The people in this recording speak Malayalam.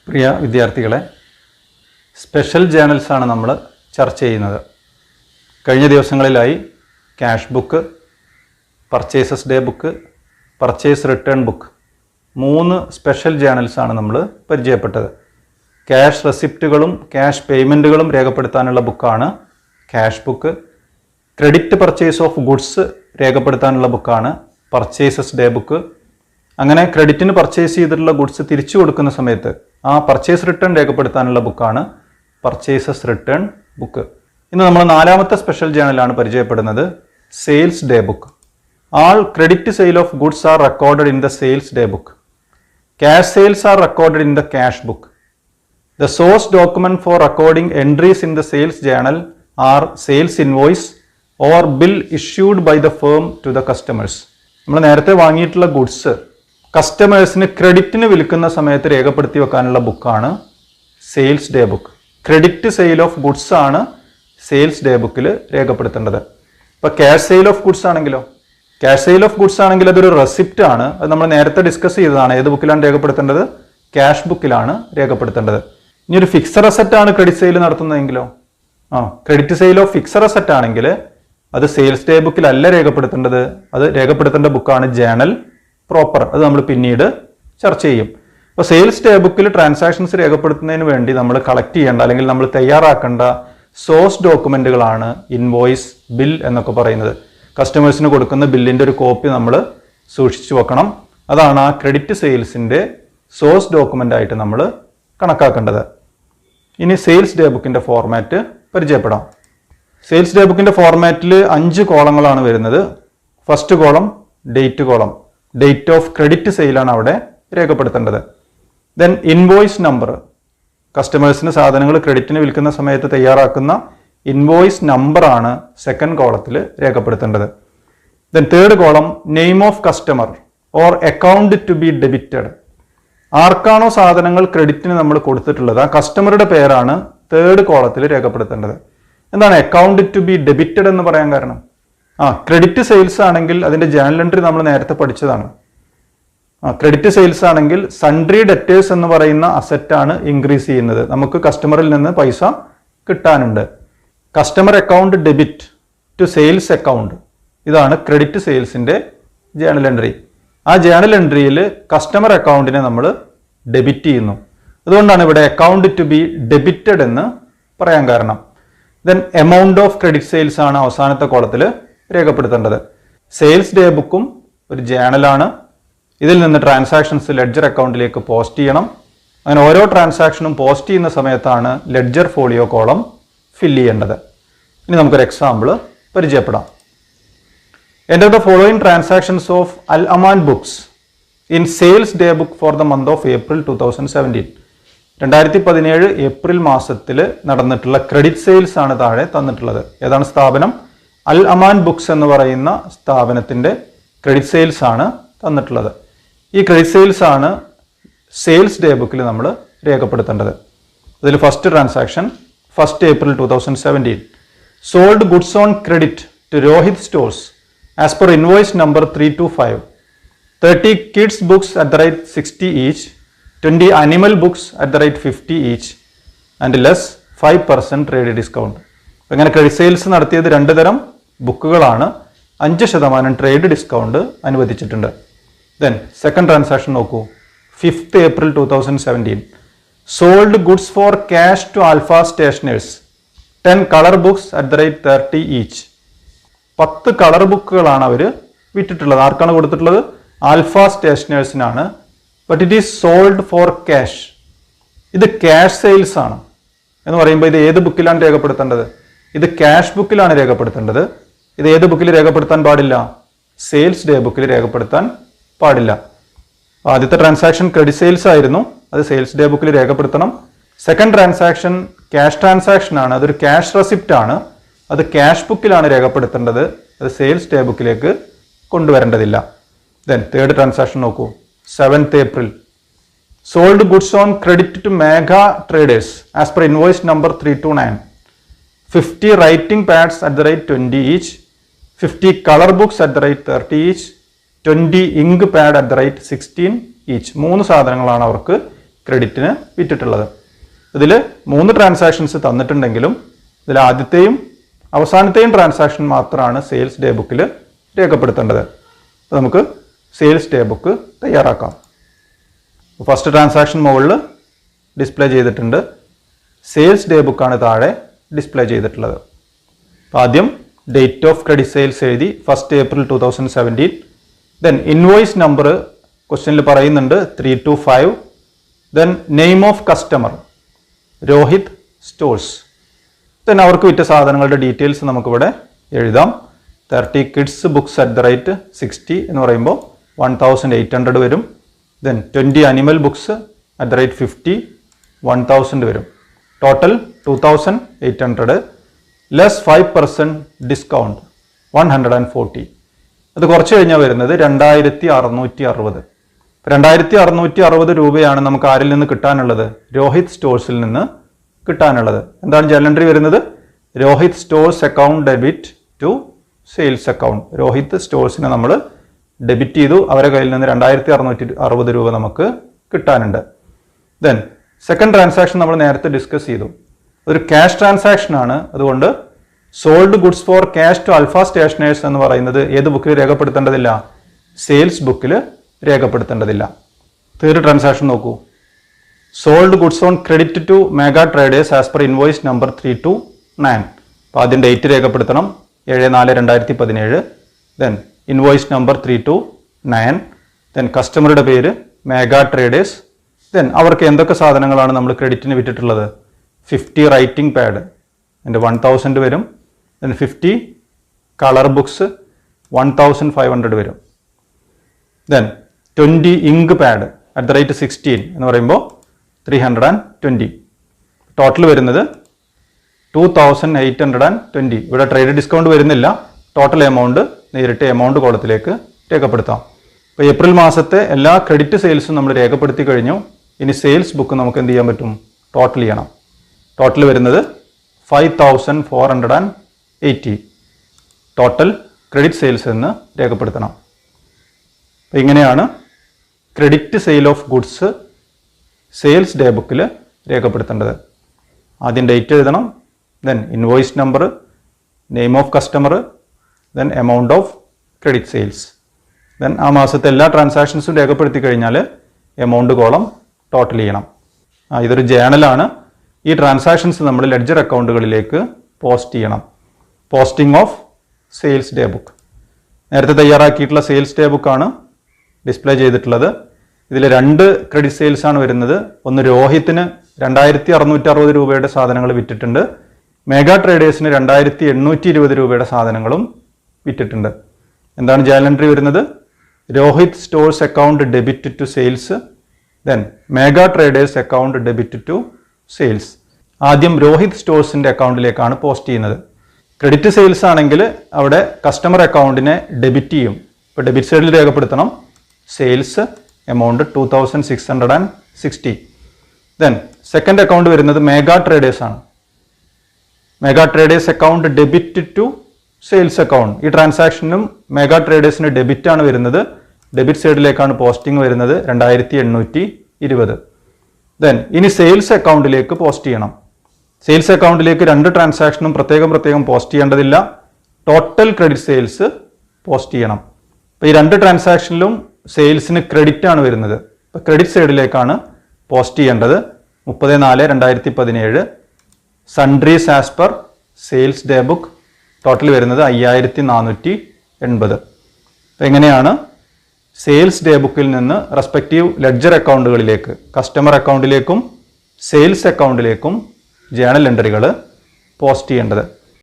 പ്രിയ വിദ്യാർത്ഥികളെ, സ്പെഷ്യൽ ജേണൽസ് ആണ് നമ്മൾ ചർച്ച ചെയ്യുന്നത്. കഴിഞ്ഞ ദിവസങ്ങളിലായി cash book, purchases day book, purchase return book 3 special journals ആണ് നമ്മൾ പരിചയപ്പെട്ടത്. ക്യാഷ് റെസിപ്റ്റുകളും ക്യാഷ് പേയ്മെൻറ്റുകളും രേഖപ്പെടുത്താനുള്ള ബുക്കാണ് cash book. Credit purchase of goods രേഖപ്പെടുത്താനുള്ള ബുക്കാണ് പർച്ചേസസ് ഡേ ബുക്ക്. അങ്ങനെ ക്രെഡിറ്റിന് പർച്ചേസ് ചെയ്തിട്ടുള്ള ഗുഡ്സ് തിരിച്ചു കൊടുക്കുന്ന സമയത്ത് ആ പർച്ചേസ് റിട്ടേൺ രേഖപ്പെടുത്താനുള്ള ബുക്കാണ് പർച്ചേസസ് റിട്ടേൺ ബുക്ക്. ഇന്ന് നമ്മൾ 4ാമത്തെ സ്പെഷ്യൽ ജേണലാണ് പരിചയപ്പെടുന്നത്, sales day book. All credit sale of goods are recorded in the sales day book. Cash sales R recorded in the cash book. The source document for recording entries in the sales journal are sales invoice or bill issued by the firm to the customers. നമ്മൾ നേരത്തെ വാങ്ങിയിട്ടുള്ള ഗുഡ്സ് കസ്റ്റമേഴ്സിന് ക്രെഡിറ്റിന് വിൽക്കുന്ന സമയത്ത് രേഖപ്പെടുത്തി വെക്കാനുള്ള ബുക്കാണ് sales day book. Credit sale of goods ആണ് സെയിൽസ് ഡേ ബുക്കിൽ രേഖപ്പെടുത്തേണ്ടത്. ഇപ്പോൾ ക്യാഷ് സെയിൽ ഓഫ് ഗുഡ്സ് ആണെങ്കിലോ, ക്യാഷ് സെയിൽ ഓഫ് ഗുഡ്സ് ആണെങ്കിൽ അതൊരു റെസിപ്റ്റ് ആണ്. അത് നമ്മൾ നേരത്തെ ഡിസ്കസ് ചെയ്തതാണ്. ഏത് ബുക്കിലാണ് രേഖപ്പെടുത്തേണ്ടത്? ക്യാഷ് ബുക്കിലാണ് രേഖപ്പെടുത്തേണ്ടത്. ഇനി ഒരു ഫിക്സഡ് അസറ്റ് ആണ് ക്രെഡിറ്റ് സെയിൽ നടത്തുന്നതെങ്കിലോ, credit sale of fixed asset ആണെങ്കിൽ അത് സെയിൽസ് ഡേ ബുക്കിലല്ല രേഖപ്പെടുത്തേണ്ടത്. അത് രേഖപ്പെടുത്തേണ്ട ബുക്കാണ് ജേണൽ പ്രോപ്പർ. അത് നമ്മൾ പിന്നീട് ചർച്ച ചെയ്യും. അപ്പോൾ സെയിൽസ് ഡേ ബുക്കിൽ ട്രാൻസാക്ഷൻസ് രേഖപ്പെടുത്തുന്നതിന് വേണ്ടി നമ്മൾ കളക്ട് ചെയ്യേണ്ട അല്ലെങ്കിൽ നമ്മൾ തയ്യാറാക്കേണ്ട സോഴ്സ് ഡോക്യുമെന്റുകളാണ് ഇൻവോയ്സ്, ബിൽ എന്നൊക്കെ പറയുന്നത്. കസ്റ്റമേഴ്സിന് കൊടുക്കുന്ന ബില്ലിന്റെ ഒരു കോപ്പി നമ്മൾ സൂക്ഷിച്ചു വെക്കണം. അതാണ് ആ ക്രെഡിറ്റ് സെയിൽസിന്റെ സോഴ്സ് ഡോക്യുമെന്റ് ആയിട്ട് നമ്മൾ കണക്കാക്കേണ്ടത്. ഇനി സെയിൽസ് ഡേ ബുക്കിന്റെ ഫോർമാറ്റ് പരിചയപ്പെടാം. സെയിൽസ് ഡേ ബുക്കിന്റെ ഫോർമാറ്റിൽ 5 കോളങ്ങളാണ് വരുന്നത്. First column date column. Date of credit സെയിലാണ് അവിടെ രേഖപ്പെടുത്തേണ്ടത്. ദെൻ ഇൻവോയ്സ് നമ്പർ, കസ്റ്റമേഴ്സിന് സാധനങ്ങൾ ക്രെഡിറ്റിന് വിൽക്കുന്ന സമയത്ത് തയ്യാറാക്കുന്ന ഇൻവോയ്സ് നമ്പറാണ് സെക്കൻഡ് കോളത്തിൽ രേഖപ്പെടുത്തേണ്ടത്. Then third column name of customer or account to be debited. ആർക്കാണോ സാധനങ്ങൾ ക്രെഡിറ്റിന് നമ്മൾ കൊടുത്തിട്ടുള്ളത് ആ കസ്റ്റമറുടെ പേരാണ് തേർഡ് കോളത്തിൽ രേഖപ്പെടുത്തേണ്ടത്. എന്താണ് അക്കൗണ്ട് ടു ബി ഡെബിറ്റഡ് എന്ന് പറയാൻ കാരണം? ക്രെഡിറ്റ് സെയിൽസ് ആണെങ്കിൽ അതിന്റെ ജേണൽ എൻട്രി നമ്മൾ നേരത്തെ പഠിച്ചതാണ്. ക്രെഡിറ്റ് സെയിൽസ് ആണെങ്കിൽ സൺട്രി ഡെറ്റേഴ്സ് എന്ന് പറയുന്ന അസറ്റാണ് ഇൻക്രീസ് ചെയ്യുന്നത്. നമുക്ക് കസ്റ്റമറിൽ നിന്ന് പൈസ കിട്ടാനുണ്ട്. Customer account debit to sales account, ഇതാണ് ക്രെഡിറ്റ് സെയിൽസിന്റെ ജേണൽ എൻട്രി. ആ ജേണൽ എൻട്രിയിൽ കസ്റ്റമർ അക്കൗണ്ടിനെ നമ്മൾ ഡെബിറ്റ് ചെയ്യുന്നു. അതുകൊണ്ടാണ് ഇവിടെ അക്കൗണ്ട് ടു ബി ഡെബിറ്റഡ് എന്ന് പറയാൻ കാരണം. Then amount of credit sales ആണ് അവസാനത്തെ കോളത്തിൽ രേഖപ്പെടുത്തേണ്ടത്. സെയിൽസ് ഡേ ബുക്കും ഒരു ജേണലാണ്. ഇതിൽ നിന്ന് ട്രാൻസാക്ഷൻസ് ലെഡ്ജർ അക്കൗണ്ടിലേക്ക് പോസ്റ്റ് ചെയ്യണം. അങ്ങനെ ഓരോ ട്രാൻസാക്ഷനും പോസ്റ്റ് ചെയ്യുന്ന സമയത്താണ് ലെഡ്ജർ ഫോളിയോ കോളം ഫില്ല് ചെയ്യേണ്ടത്. ഇനി നമുക്കൊരു എക്സാമ്പിൾ പരിചയപ്പെടാം. Enter the following transactions of Al Aman books in sales day book for the month of April 2017. 2017 April മാസത്തിൽ നടന്നിട്ടുള്ള ക്രെഡിറ്റ് സെയിൽസ് ആണ് താഴെ തന്നിട്ടുള്ളത്. ഏതാണ് സ്ഥാപനം? അൽ അമാൻ ബുക്സ് എന്ന് പറയുന്ന സ്ഥാപനത്തിന്റെ ക്രെഡിറ്റ് സെയിൽസ് ആണ് തന്നിട്ടുള്ളത്. ഈ ക്രെഡിറ്റ് സെയിൽസ് ആണ് സെയിൽസ് ഡേ ബുക്കിൽ നമ്മൾ രേഖപ്പെടുത്തേണ്ടത്. അതിൽ first transaction 1st April 2017 sold goods on credit to Rohit stores as per invoice number 325, 30 kids books at the rate 60 each, 20 animal books at the rate 50 each and less 5% trade discount. അങ്ങനെ ക്രെഡിറ്റ് സെയിൽസ് നടത്തിയത് 2 തരം ബുക്കുകളാണ്. 5% ട്രേഡ് ഡിസ്കൗണ്ട് അനുവദിച്ചിട്ടുണ്ട്. ദെൻ സെക്കൻഡ് ട്രാൻസാക്ഷൻ നോക്കൂ. 5th April 2017 sold goods for cash to Alpha Stationers, 10 colour books at the rate 30 each. 10 colour ബുക്കുകളാണ് അവർ വിറ്റിട്ടുള്ളത്. ആർക്കാണ് കൊടുത്തിട്ടുള്ളത്? ആൽഫ സ്റ്റേഷനേഴ്സിനാണ്. But it is sold for cash. ഇത് ക്യാഷ് സെയിൽസ് ആണ് എന്ന് പറയുമ്പോൾ ഇത് ഏത് ബുക്കിലാണ് രേഖപ്പെടുത്തേണ്ടത്? ഇത് ക്യാഷ് ബുക്കിലാണ് രേഖപ്പെടുത്തേണ്ടത്. ഇത് ഏത് ബുക്കിൽ രേഖപ്പെടുത്താൻ പാടില്ല? സെയിൽസ് ഡേ ബുക്കിൽ രേഖപ്പെടുത്താൻ പാടില്ല. ആദ്യത്തെ ട്രാൻസാക്ഷൻ ക്രെഡിറ്റ് സെയിൽസ് ആയിരുന്നു, അത് സെയിൽസ് ഡേ ബുക്കിൽ രേഖപ്പെടുത്തണം. സെക്കൻഡ് ട്രാൻസാക്ഷൻ ക്യാഷ് ട്രാൻസാക്ഷൻ ആണ്, അതൊരു ക്യാഷ് റെസിപ്റ്റ് ആണ്, അത് ക്യാഷ് ബുക്കിലാണ് രേഖപ്പെടുത്തേണ്ടത്. അത് സെയിൽസ് ഡേ ബുക്കിലേക്ക് കൊണ്ടുവരേണ്ടതില്ല. ദെൻ തേർഡ് ട്രാൻസാക്ഷൻ നോക്കൂ. 7th April sold goods on credit to Megha Traders as per invoice number 329, 50 writing pads at the rate 20 each, 50 colour books at the rate 30 each, 20 ink pad at the rate 16 each. 3 സാധനങ്ങളാണ് അവർക്ക് ക്രെഡിറ്റിന് വിറ്റിട്ടുള്ളത്. ഇതിൽ 3 ട്രാൻസാക്ഷൻസ് തന്നിട്ടുണ്ടെങ്കിലും ഇതിൽ ആദ്യത്തെയും അവസാനത്തെയും ട്രാൻസാക്ഷൻ മാത്രമാണ് സെയിൽസ് ഡേ ബുക്കിൽ രേഖപ്പെടുത്തേണ്ടത്. അപ്പോൾ നമുക്ക് സെയിൽസ് ഡേ ബുക്ക് തയ്യാറാക്കാം. ഫസ്റ്റ് ട്രാൻസാക്ഷൻ മുകളിൽ ഡിസ്പ്ലേ ചെയ്തിട്ടുണ്ട്. സെയിൽസ് ഡേ ബുക്കാണ് താഴെ ഡിസ്പ്ലേ ചെയ്തിട്ടുള്ളത്. അപ്പോൾ ആദ്യം ഡേറ്റ് ഓഫ് ക്രെഡിറ്റ് സെയിൽസ് എഴുതി 1 April 2017. ദെൻ ഇൻവോയ്സ് നമ്പർ ക്വസ്റ്റ്യനിൽ പറയുന്നുണ്ട് 325. Then name of customer Rohit stores. Then അവർക്ക് വിറ്റ സാധനങ്ങളുടെ ഡീറ്റെയിൽസ് നമുക്കിവിടെ എഴുതാം. 30 kids books at the rate 60 എന്ന് പറയുമ്പോൾ 1800 വരും. Then 20 animal books at the rate 50 1000 വരും. Total 2800 less 5% discount 140. അത് കുറച്ച് കഴിഞ്ഞാൽ വരുന്നത് 2660. 2660 രൂപയാണ് നമുക്ക് ആരിൽ നിന്ന് കിട്ടാനുള്ളത്? രോഹിത് സ്റ്റോഴ്സിൽ നിന്ന് കിട്ടാനുള്ളത്. എന്താണ് ജേർണൽ എൻട്രി വരുന്നത്? Rohit stores account debit to sales account. Rohit സ്റ്റോഴ്സിനെ നമ്മൾ ഡെബിറ്റ് ചെയ്തു. അവരുടെ കയ്യിൽ നിന്ന് 2660 രൂപ നമുക്ക് കിട്ടാനുണ്ട്. ദെൻ സെക്കൻഡ് ട്രാൻസാക്ഷൻ നമ്മൾ നേരത്തെ ഡിസ്കസ് ചെയ്തു. ഒരു ക്യാഷ് ട്രാൻസാക്ഷൻ ആണ്. അതുകൊണ്ട് sold goods for cash to Alpha Stationers എന്ന് പറയുന്നത് ഏത് ബുക്കിൽ രേഖപ്പെടുത്തേണ്ടതില്ല? സെയിൽസ് ബുക്കിൽ രേഖപ്പെടുത്തേണ്ടതില്ല. തേർഡ് ട്രാൻസാക്ഷൻ നോക്കൂ. Sold goods on credit to Mega Traders as per invoice number 329. അപ്പോൾ ആദ്യം ഡേറ്റ് രേഖപ്പെടുത്തണം 7/4/2017. Then invoice number 329. ദെൻ കസ്റ്റമറുടെ പേര് മെഗാ ട്രേഡേഴ്സ്. ദെൻ അവർക്ക് എന്തൊക്കെ സാധനങ്ങളാണ് നമ്മൾ ക്രെഡിറ്റിന് വിറ്റിട്ടുള്ളത്? 50 റൈറ്റിംഗ് പാഡ് അതിൻ്റെ 1000 വരും. ദെൻ 50 കളർ ബുക്സ് 1500 വരും. Then 20 ink pad at the rate 16 എന്ന് പറയുമ്പോൾ 320. ടോട്ടൽ വരുന്നത് 2820. ഇവിടെ ട്രേഡ് ഡിസ്കൗണ്ട് വരുന്നില്ല. ടോട്ടൽ എമൗണ്ട് നേരിട്ട് എമൗണ്ട് കോളത്തിലേക്ക് രേഖപ്പെടുത്താം. അപ്പോൾ ഏപ്രിൽ മാസത്തെ എല്ലാ ക്രെഡിറ്റ് സെയിൽസും നമ്മൾ രേഖപ്പെടുത്തി കഴിഞ്ഞു. ഇനി സെയിൽസ് ബുക്ക് നമുക്ക് എന്ത് ചെയ്യാൻ പറ്റും? ടോട്ടൽ ചെയ്യണം. ടോട്ടൽ വരുന്നത് 5480. ടോട്ടൽ ക്രെഡിറ്റ് സെയിൽസ് എന്ന് രേഖപ്പെടുത്തണം. അപ്പോൾ ഇങ്ങനെയാണ് credit sale of goods sales day ബുക്കിൽ രേഖപ്പെടുത്തേണ്ടത്. ആദ്യം ഡേറ്റ് എഴുതണം. Then invoice number, name of customer, then amount of credit sales. Then ആ മാസത്തെ എല്ലാ ട്രാൻസാക്ഷൻസും രേഖപ്പെടുത്തി കഴിഞ്ഞാൽ എമൗണ്ട് കോളം ടോട്ടൽ ചെയ്യണം. ഇതൊരു ജേണലാണ്. ഈ ട്രാൻസാക്ഷൻസ് നമ്മൾ ലെഡ്ജർ അക്കൗണ്ടുകളിലേക്ക് പോസ്റ്റ് ചെയ്യണം. Posting of sales day book. നേരത്തെ തയ്യാറാക്കിയിട്ടുള്ള സെയിൽസ് ഡേ ബുക്കാണ് ഡിസ്പ്ലേ ചെയ്തിട്ടുള്ളത്. ഇതിൽ 2 ക്രെഡിറ്റ് സെയിൽസ് ആണ് വരുന്നത്. ഒന്ന് രോഹിത്തിന് 2660 രൂപയുടെ സാധനങ്ങൾ വിറ്റിട്ടുണ്ട്. മെഗാ ട്രേഡേഴ്സിന് 2820 രൂപയുടെ സാധനങ്ങളും വിറ്റിട്ടുണ്ട്. എന്താണ് ജേർണൽ എൻട്രി വരുന്നത്? Rohit stores account debit to sales. Then mega traders account debit to sales. ആദ്യം രോഹിത് സ്റ്റോഴ്സിൻ്റെ അക്കൗണ്ടിലേക്കാണ് പോസ്റ്റ് ചെയ്യുന്നത്. ക്രെഡിറ്റ് സെയിൽസ് ആണെങ്കിൽ അവിടെ കസ്റ്റമർ അക്കൗണ്ടിനെ ഡെബിറ്റ് ചെയ്യും. ഇപ്പോൾ ഡെബിറ്റ് സൈഡിൽ രേഖപ്പെടുത്തണം sales amount 2660. Then second account വരുന്നത് മെഗാ ട്രേഡേഴ്സ് ആണ്. Mega traders account debit to sales account. ഈ ട്രാൻസാക്ഷനും മെഗാ ട്രേഡേഴ്സിന് ഡെബിറ്റ് ആണ് വരുന്നത്. ഡെബിറ്റ് സൈഡിലേക്കാണ് പോസ്റ്റിംഗ് വരുന്നത് 2820. ദെൻ ഇനി സെയിൽസ് അക്കൗണ്ടിലേക്ക് പോസ്റ്റ് ചെയ്യണം. സെയിൽസ് അക്കൗണ്ടിലേക്ക് 2 ട്രാൻസാക്ഷനും പ്രത്യേകം പോസ്റ്റ് ചെയ്യേണ്ടതില്ല. ടോട്ടൽ ക്രെഡിറ്റ് സെയിൽസ് പോസ്റ്റ് ചെയ്യണം. അപ്പോൾ ഈ 2 ട്രാൻസാക്ഷനിലും സെയിൽസിന് ക്രെഡിറ്റ് ആണ് വരുന്നത്. അപ്പോൾ ക്രെഡിറ്റ് സൈഡിലേക്കാണ് പോസ്റ്റ് ചെയ്യേണ്ടത് 30/4/2017. Sundries as per sales day book. Total വരുന്നത് 5480. അപ്പോൾ എങ്ങനെയാണ് സെയിൽസ് ഡേ ബുക്കിൽ നിന്ന് റെസ്പെക്റ്റീവ് ലെഡ്ജർ അക്കൗണ്ടുകളിലേക്ക്, കസ്റ്റമർ അക്കൗണ്ടിലേക്കും സെയിൽസ് അക്കൗണ്ടിലേക്കും ജേണൽ എൻട്രികൾ പോസ്റ്റ് ചെയ്യേണ്ടത്?